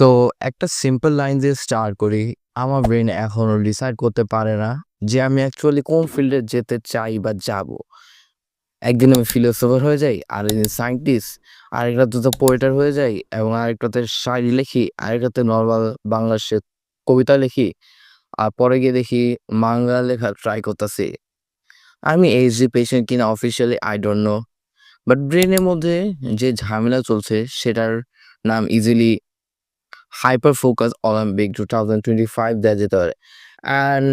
So একটা simple line দিয়ে start করি। আমার ব্রেইন এখনো ডিসাইড করতে পারে না যে আমি অ্যাকচুয়ালি কোন ফিল্ডে যেতে চাই বা যাবো। একদিন আমি ফিলোসোফার হয়ে যাই, আরেকদিন সায়েন্টিস্ট, আরেকটাতে তো পোয়েটার হয়ে যাই এবং আরেকটাতে শায়রি লিখি, আরেকটাতে নরমাল বাংলাদেশের কবিতা লিখি। আর পরে গিয়ে দেখি মাঙ্গা লেখার ট্রাই করতাছি। আমি এইচডি পেশেন্ট কিনা officially I don't know। But ব্রেইনের মধ্যে যে ঝামেলা চলছে সেটার নাম ইজিলি হাইপার ফোকাস অলিম্পিক 2025 দেয়া যেতে পারে। অ্যান্ড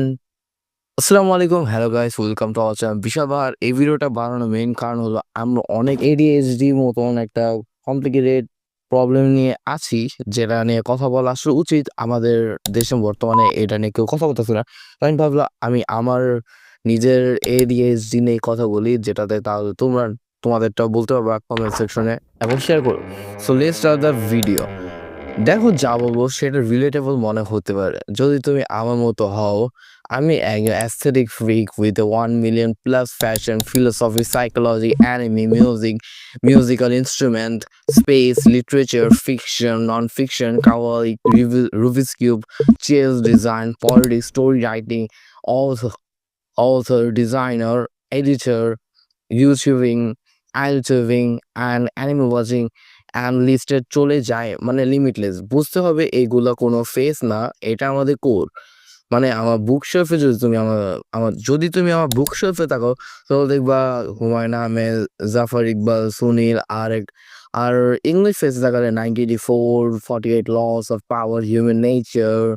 আসসালামু আলাইকুম, hello guys, welcome to our channel Bishal Bahar. এই ভিডিওটা বানানোর মেইন কারণ হলো আমরা অনেক ADHD মতন একটা কমপ্লিকেটেড প্রবলেম নিয়ে আছি, যেটা নিয়ে কথা বলা আসলে উচিত। আমাদের দেশে বর্তমানে এটা নিয়ে কেউ কথা বলতেছে না। তো আমি ভাবলাম আমি আমার নিজের ADHD নিয়ে কথা বলি, যেটাতে তাহলে তোমাদেরটাও বলতে পারবা কমেন্ট সেকশনে এবং শেয়ার করো। So let's start the video. দেখো, যা বলবো সেটা রিলেটেবল মনে হতে পারে যদি তুমি আমার মতো হও। আমি একজন aesthetic freak with 1 million plus fashion, philosophy, psychology, anime, musical instrument, space, literature, fiction, non fiction, kawaii, Rubik's cube, chess, design, politics, story writing, author, designer, editor, YouTubing, iTubing, and anime watching, and লিস্টে চলে যায়, মানে limitless. বুঝতে হবে এইগুলা কোনো face না, এটা আমাদের কোর। মানে আমার বুক শেলফে যদি তুমি আমার বুক শেলফে থাকো, তাহলে দেখবা হুমায়ুন আহমেদ, জাফর ইকবাল, সুনীল, আর ইংলিশ ফেসে থাকলে 1984, 48 Laws of Power, Human Nature,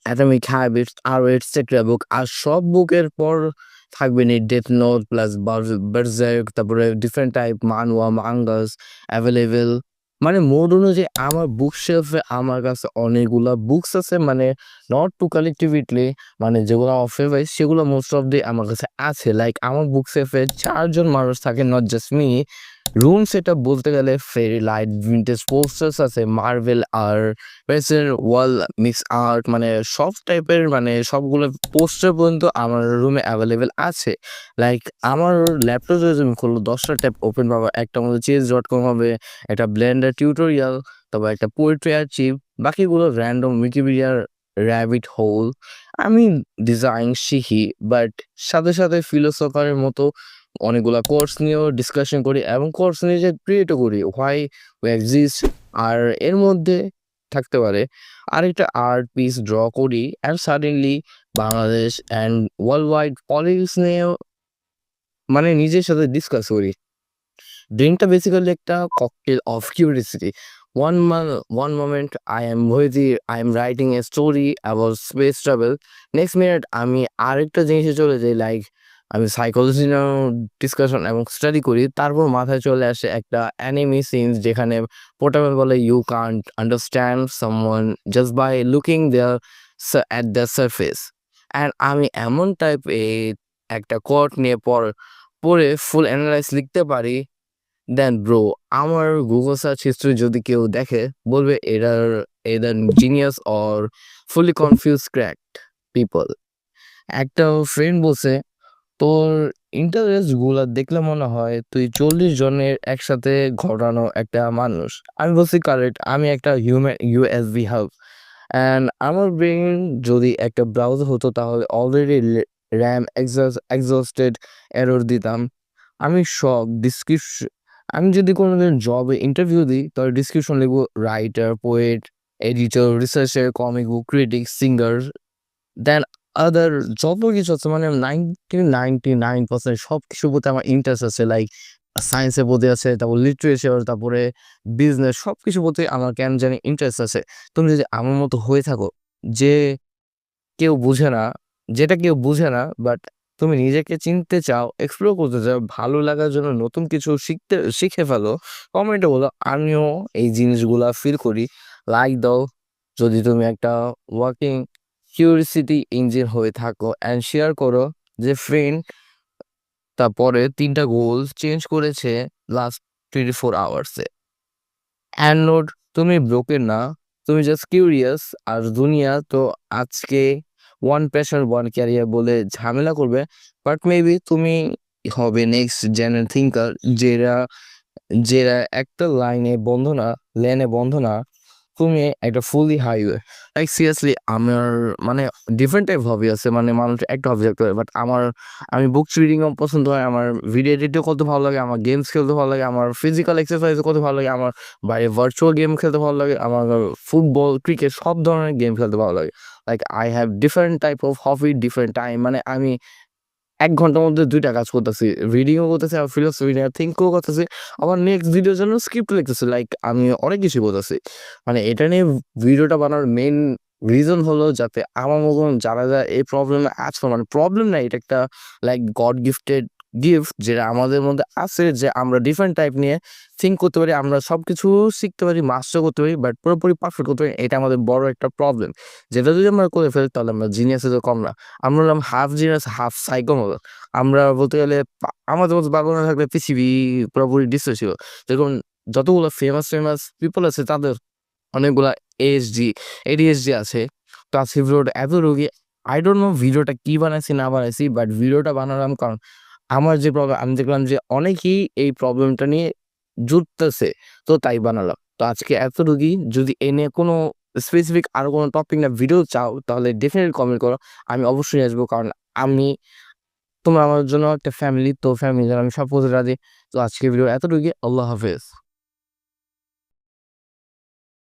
atomic habits, আরও এটসেট্রা বুক। আর সব বুকের পর থাকবে ডেথ নোট প্লাস বার্জার্ক, তারপরে ডিফারেন্ট টাইপ মানওয়া, মাঙ্গাস অ্যাভেলেবেল। মানে মোড অনুযায়ী আমার বুক শেলফে আমার কাছে অনেকগুলা বুকস আছে, মানে নট টু কালেক্টিভিটলি, মানে যেগুলো আমার ফেভারিট সেগুলো মোস্ট অফ দি আমার কাছে আছে। লাইক আমার বুক শেলফে 4 জন মানুষ থাকে, not just me. Room set up বলতে গেলে ফেরি লাইট, ভিন্টেজ পোস্টার্স আছে, মার্ভেল আর পেসের ওয়াল মিক্স আর্ট, মানে সব টাইপের, মানে সবগুলো পোস্টার পর্যন্ত আমার রুমে অ্যাভেলেবেল আছে। লাইক আমার ল্যাপটপ যদি তুমি খোলো 10টা ট্যাব ওপেন পাবা। একটা মধ্যে chess.com হবে, একটা ব্লেন্ডার টিউটোরিয়াল, তারপর একটা পোয়েট্রি আর্চিভ, বাকিগুলো র্যান্ডম উইকিপিডিয়ার র্যাবিট হোল। আমি ডিজাইন শিখি, বাট সাথে সাথে ফিলোসফারের মতো অনেকগুলা কোর্স নিয়েও ডিসকাশন করি এবং কোর্স নিয়ে যে ক্রিয়েটও করি, হোয়াই উই এক্সিস্ট। আর এর মধ্যে থাকতে পারে আরেকটা আর্ট পিস ড্র করি, and suddenly Bangladesh and world wide politics নিয়েও মানে নিজের সাথে ডিসকাস করি। ড্রিঙ্কটা বেসিক্যালি একটা cocktail of curiosity. One moment I am writing a story about space travel. Next minute আমি আরেকটা জিনিসে চলে যাই, লাইক আমি সাইকোলজি নিয়েও ডিসকাশন এবং স্টাডি করি। তারপর মাথায় চলে আসে একটা অ্যানিমে সিনস, যেখানে পোর্টাবল বলে you can't understand someone just by looking there at the surface. And আমি এমন টাইপ একটা কোট নিয়ে পড়ে ফুল অ্যানালাইজ লিখতে পারি। দেন ব্রো, আমার গুগল সার্চ হিস্ট্রি যদি কেউ দেখে, বলবে either genius or fully confused cracked people. একটা ফ্রেন্ড বলছে, তোর ইন্টারেস্ট গুলা দেখলে মনে হয় তুই 40 জনের একসাথে ঘটানো একটা মানুষ। আমি বলছি কারেক্ট, আমি একটা হিউম্যান USB হাব। অ্যান্ড আমার ব্রেন যদি একটা ব্রাউজার হতো, তাহলে অলরেডি র্যাম এক্সস্টেড এরর দিতাম। আমি সব ডিসক্রিপশন আমি যদি কোনোদিন জবে ইন্টারভিউ দিই, তাহলে ডিসক্রিপশন লিখবো writer, poet, editor, researcher, comic book critic, singer, then other যত কিছু আছে, মানে 99% সব কিছুর প্রতি আমার ইন্টারেস্ট আছে। লাইক সায়েন্সের প্রতি আছে, তারপর লিটারেচার, তারপরে বিজনেস, সব কিছুর প্রতি আমার কেন জানি ইন্টারেস্ট আছে। তুমি যদি আমার মতো হয়ে থাকো, যে কেউ বুঝে না, কেউ বুঝে না, বাট তুমি নিজেকে চিনতে চাও, এক্সপ্লোর করতে চাও, ভালো লাগার জন্য নতুন কিছু শিখে ফেলো, কমেন্টে বলো আমিও এই জিনিসগুলা ফিল করি। লাইক দাও যদি তুমি একটা ওয়ার্কিং কিউরিসিটি ইঞ্জিন হয়ে থাকো, অ্যান্ড শেয়ার করো যে ফ্রেন্ড তারপরে 3টা গোল চেঞ্জ করেছে লাস্ট 24 আওয়ার্সে। অ্যান্ড নোট, তুমি ব্রোকেন না, তুমি জাস্ট কিউরিয়াস। আর দুনিয়া তো আজকে ওয়ান প্যাশন ওয়ান ক্যারিয়ার বলে ঝামেলা করবে, বাট মেবি তুমি হবে নেক্সট জেনারেল থিঙ্কার, যেরা যেরা একটা লেনে বন্ধ না, তুমি একটা ফুললি হাইওয়ে লাইক সিরিয়াসলি আমার মানে ডিফারেন্ট টাইপ হবি আছে মানে মানুষ একটা হবি থাকতে পারে বাট আমি বুকস রিডিংও পছন্দ হয় আমার ভিডিও এডিটও করতে ভালো লাগে আমার গেমস খেলতে ভালো লাগে আমার ফিজিক্যাল এক্সারসাইজও করতে ভালো লাগে আমার বাইরে ভার্চুয়াল গেম খেলতে ভালো লাগে আমার ফুটবল ক্রিকেট সব ধরনের গেম খেলতে ভালো লাগে like I have different type of hobby different time মানে আমি ১ ঘন্টার মধ্যে ২ টা কাজ করতেছি। রিডিংও করতেছি, আবার ফিলোসফি নিয়ে থিংকও করতেছি। আবার নেক্সট ভিডিওর জন্য স্ক্রিপ্ট লিখতেছি। লাইক আমি অনেক কিছুই করতেছি। মানে এটা নিয়ে ভিডিওটা বানানোর মেইন রিজন হলো যাতে আমার মতন যারা এই প্রবলেমে আছে মানে প্রবলেম না এটা একটা লাইক গড গিফটেড গিফট যেটা আমাদের মধ্যে আছে যে আমরা ডিফারেন্ট টাইপ নিয়ে থিংক করতে পারি। আমরা সবকিছু শিখতে পারি, মাস্টার করতে পারি বাট পুরোপুরি পারফেক্ট করতে পারি। এটা আমাদের বড় একটা প্রবলেম। যেটা যদি আমরা করে ফেলি তাহলে আমরা জিনিয়াসে তো কম না। আমরা হলাম হাফ জিনিয়াস, হাফ সাইকো মতো। আমরা বলতে গেলে আমাদের মতো পাগল না থাকলে পৃথিবী পুরোপুরি ডিস্ট্রয় ছিল। যেরকম যতগুলো ফেমাস পিপল আছে তাদের অনেকগুলা ASD, ADHD আছে। তো আজকে ভিডিওটা এতটুকুই। I don't know ভিডিওটা কি বানাইছি না বানাইছি বাট ভিডিওটা বানালাম কারণ আমার যে প্রবলেম আমি দেখলাম যে অনেকেই এই প্রবলেমটা নিয়ে জুড়তেছে। তো তাই বানালাম। তো আজকে এতটুকুই। যদি এ নিয়ে কোনো স্পেসিফিক আরো কোনো টপিক নিয়ে ভিডিও চাও তাহলে ডেফিনিটলি কমেন্ট করো। আমি অবশ্যই আসবো কারণ আমি তোমরা আমার জন্য একটা ফ্যামিলি। তো ফ্যামিলির জন্য আমি সব করতে রাজি। তো আজকের ভিডিও এতটুকুই। আল্লাহ হাফেজ।